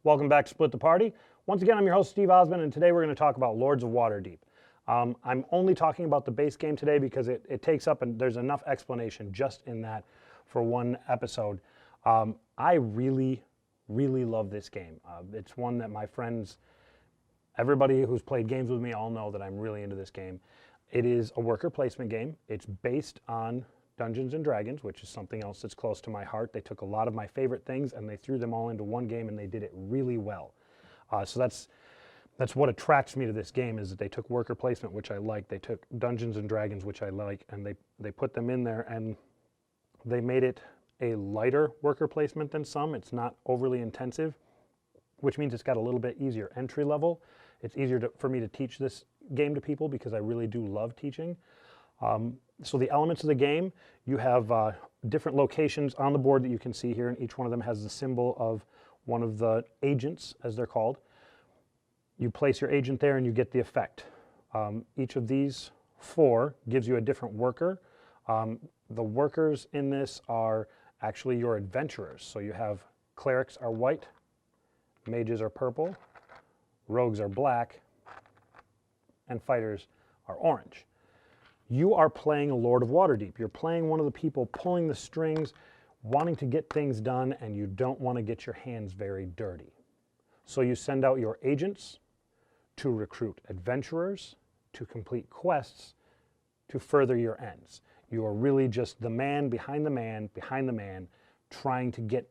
Welcome back to Split the Party. Once again, I'm your host, Steve Osmond, and today we're going to talk about Lords of Waterdeep. I'm only talking about the base game today because it takes up, and there's enough explanation just in that for one episode. I really love this game. It's one that my friends, everybody who's played games with me all know that I'm really into this game. It is a worker placement game. It's based on Dungeons and Dragons, which is something else that's close to my heart. They took a lot of my favorite things and they threw them all into one game, and they did it really well. So that's what attracts me to this game, is that they took worker placement, which I like. They took Dungeons and Dragons, which I like, and they put them in there, and they made it a lighter worker placement than some. It's not overly intensive, which means it's got a little bit easier entry level. It's easier for me to teach this game to people because I really do love teaching. So the elements of the game, you have different locations on the board that you can see here, and each one of them has the symbol of one of the agents, as they're called. You place your agent there and you get the effect. Each of these four gives you a different worker. The workers in this are actually your adventurers. So you have clerics are white, mages are purple, rogues are black, and fighters are orange. You are playing a Lord of Waterdeep. You're playing one of the people pulling the strings, wanting to get things done, and you don't want to get your hands very dirty. So you send out your agents to recruit adventurers, to complete quests, to further your ends. You are really just the man behind the man, trying to get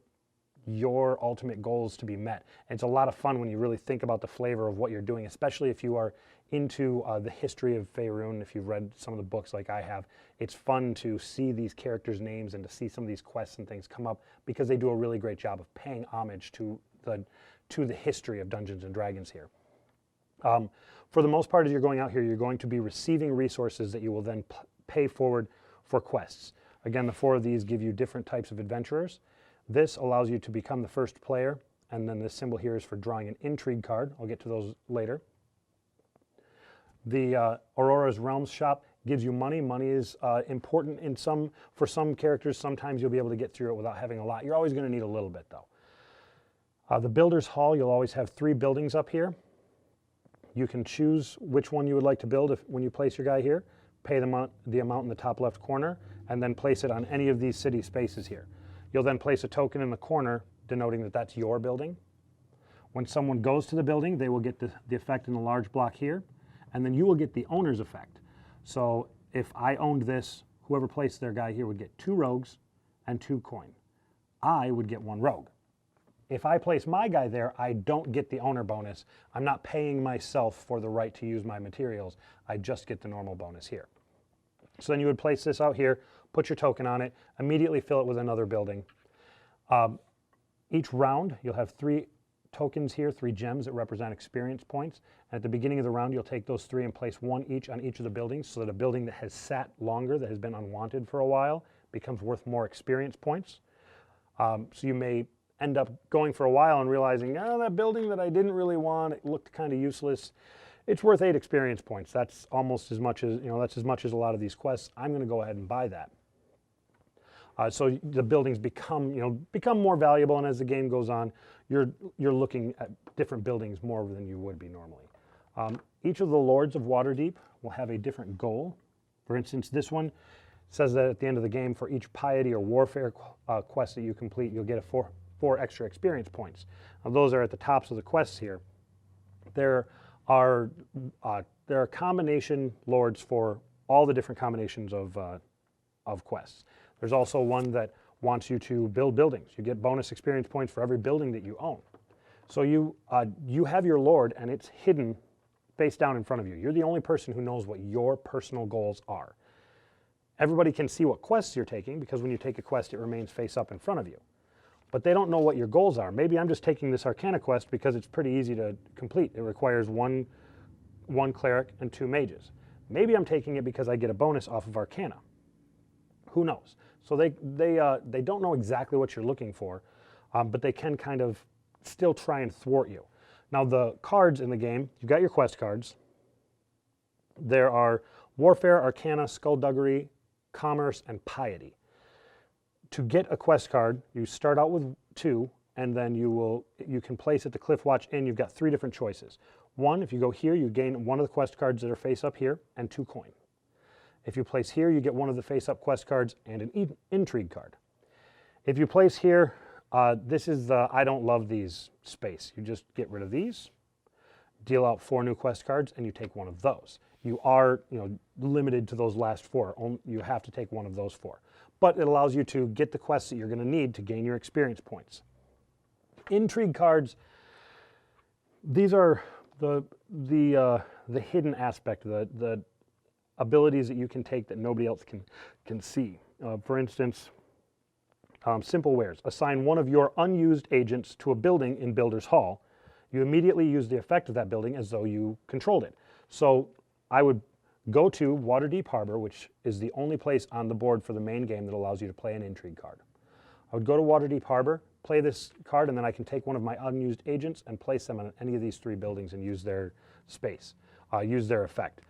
your ultimate goals to be met. And it's a lot of fun when you really think about the flavor of what you're doing, especially if you are into the history of Faerun. If you've read some of the books like I have, it's fun to see these characters' names and to see some of these quests and things come up, because they do a really great job of paying homage to the history of Dungeons and Dragons here. For the most part, as you're going out here, you're going to be receiving resources that you will then pay forward for quests. Again, the four of these give you different types of adventurers. This allows you to become the first player, and then this symbol here is for drawing an intrigue card. I'll get to those later. The Aurora's Realms shop gives you money. Money is important for some characters. Sometimes you'll be able to get through it without having a lot. You're always going to need a little bit, though. The Builder's Hall, you'll always have 3 buildings up here. You can choose which one you would like to build when you place your guy here. Pay the amount in the top left corner, and then place it on any of these city spaces here. You'll then place a token in the corner denoting that that's your building. When someone goes to the building, they will get the effect in the large block here, and then you will get the owner's effect. So if I owned this, whoever placed their guy here would get 2 rogues and 2 coin. I would get 1 rogue. If I place my guy there, I don't get the owner bonus. I'm not paying myself for the right to use my materials. I just get the normal bonus here. So then you would place this out here, put your token on it, immediately fill it with another building. Each round, you'll have 3 tokens here, 3 gems that represent experience points. And at the beginning of the round, you'll take those 3 and place 1 each on each of the buildings, so that a building that has sat longer, that has been unwanted for a while, becomes worth more experience points. So you may end up going for a while and realizing, oh, that building that I didn't really want, it looked kind of useless. It's worth 8 experience points. That's almost as much as, that's as much as a lot of these quests. I'm going to go ahead and buy that. So the buildings become more valuable, and as the game goes on, you're looking at different buildings more than you would be normally. Each of the Lords of Waterdeep will have a different goal. For instance, this one says that at the end of the game, for each piety or warfare quest that you complete, you'll get 4 extra experience points. Now, those are at the tops of the quests here. There are combination lords for all the different combinations of quests. There's also one that wants you to build buildings. You get bonus experience points for every building that you own. So you have your lord, and it's hidden face down in front of you. You're the only person who knows what your personal goals are. Everybody can see what quests you're taking, because when you take a quest, it remains face up in front of you. But they don't know what your goals are. Maybe I'm just taking this Arcana quest because it's pretty easy to complete. It requires one cleric and 2 mages. Maybe I'm taking it because I get a bonus off of Arcana. Who knows? So they don't know exactly what you're looking for, but they can kind of still try and thwart you. Now, the cards in the game, you've got your quest cards. There are Warfare, Arcana, Skullduggery, Commerce, and Piety. To get a quest card, you start out with 2. and then you can place at the Cliffwatch Inn. You've got 3 different choices. 1, if you go here, you gain 1 of the quest cards that are face up here and 2 coin. If you place here, you get 1 of the face up quest cards and an Intrigue card. If you place here, this is the I don't love these space. You just get rid of these, deal out 4 new quest cards, and you take 1 of those. You are, limited to those last 4. You have to take 1 of those 4. But it allows you to get the quests that you're going to need to gain your experience points. Intrigue cards, these are the hidden aspect, the abilities that you can take that nobody else can see. For instance, simple wares. Assign 1 of your unused agents to a building in Builder's Hall. You immediately use the effect of that building as though you controlled it. So I would go to Waterdeep Harbor, which is the only place on the board for the main game that allows you to play an Intrigue card. I would go to Waterdeep Harbor, play this card, and then I can take 1 of my unused agents and place them on any of these 3 buildings and use their space, use their effect.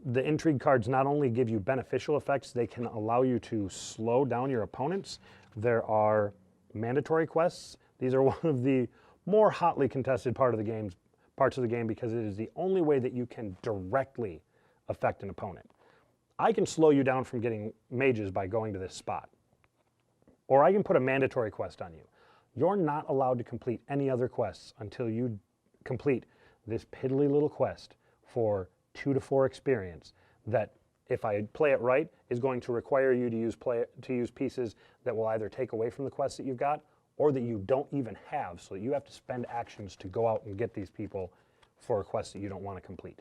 The Intrigue cards not only give you beneficial effects, they can allow you to slow down your opponents. There are mandatory quests. These are one of the more hotly contested parts of the game because it is the only way that you can directly affect an opponent. I can slow you down from getting mages by going to this spot. Or I can put a mandatory quest on you. You're not allowed to complete any other quests until you complete this piddly little quest for 2 to 4 experience that, if I play it right, is going to require you to use pieces that will either take away from the quests that you've got or that you don't even have, so that you have to spend actions to go out and get these people for a quest that you don't want to complete.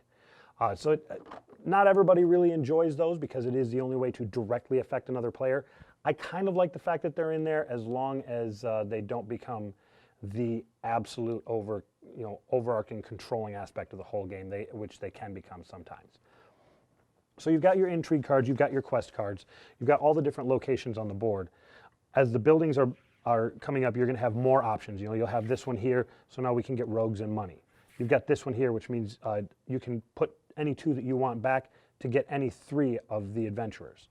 Not everybody really enjoys those because it is the only way to directly affect another player. I kind of like the fact that they're in there as long as they don't become the absolute overarching controlling aspect of the whole game, which they can become sometimes. So you've got your Intrigue cards, you've got your quest cards, you've got all the different locations on the board. As the buildings are coming up, you're going to have more options. You'll have this one here, so now we can get rogues and money. You've got this one here, which means you can put any 2 that you want back to get any 3 of the adventurers.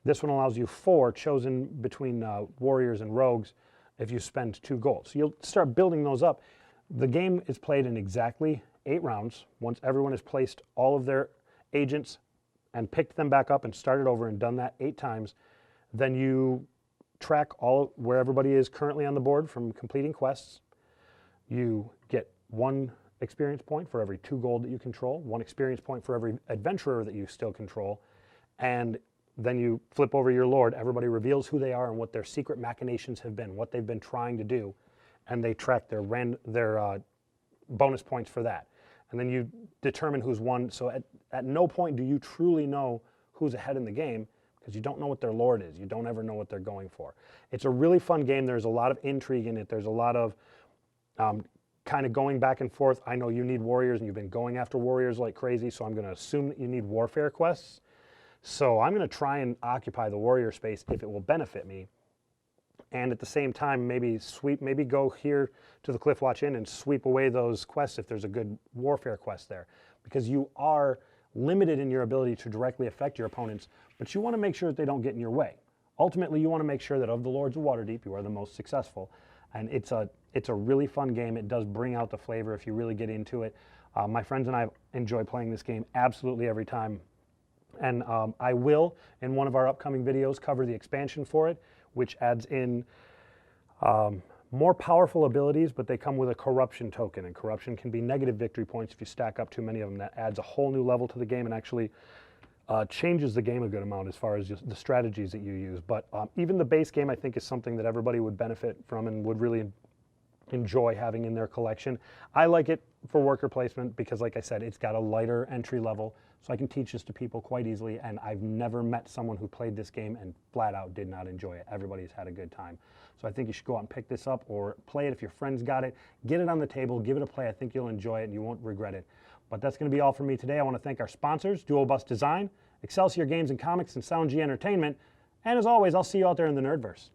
This one allows you 4 chosen between warriors and rogues if you spend 2 gold. So you'll start building those up. The game is played in exactly 8 rounds. Once everyone has placed all of their agents and picked them back up and started over and done that 8 times, then you track where everybody is currently on the board from completing quests. You get 1 experience point for every 2 gold that you control, 1 experience point for every adventurer that you still control, and then you flip over your lord. Everybody reveals who they are and what their secret machinations have been, what they've been trying to do, and they track their bonus points for that. And then you determine who's won. So at no point do you truly know who's ahead in the game because you don't know what their lord is. You don't ever know what they're going for. It's a really fun game. There's a lot of intrigue in it. There's a lot of kind of going back and forth. I know you need warriors and you've been going after warriors like crazy, so I'm going to assume that you need warfare quests. So I'm going to try and occupy the warrior space if it will benefit me. And at the same time, maybe go here to the Cliffwatch Inn and sweep away those quests if there's a good warfare quest there. Because you are limited in your ability to directly affect your opponents, but you want to make sure that they don't get in your way. Ultimately, you want to make sure that of the Lords of Waterdeep, you are the most successful. And it's a really fun game. It does bring out the flavor if you really get into it. My friends and I enjoy playing this game absolutely every time. And I will, in one of our upcoming videos, cover the expansion for it, which adds in more powerful abilities, but they come with a corruption token. And corruption can be negative victory points if you stack up too many of them. That adds a whole new level to the game and actually changes the game a good amount as far as just the strategies that you use. But even the base game, I think, is something that everybody would benefit from and would really enjoy having in their collection. I like it for worker placement because, like I said, it's got a lighter entry level, so I can teach this to people quite easily, and I've never met someone who played this game and flat out did not enjoy it. Everybody's had a good time. So I think you should go out and pick this up or play it if your friends got it. Get it on the table, give it a play. I think you'll enjoy it and you won't regret it. But that's going to be all for me today. I want to thank our sponsors, Dual Bus Design, Excelsior Games and Comics, and Sound G Entertainment. And as always, I'll see you out there in the Nerdverse.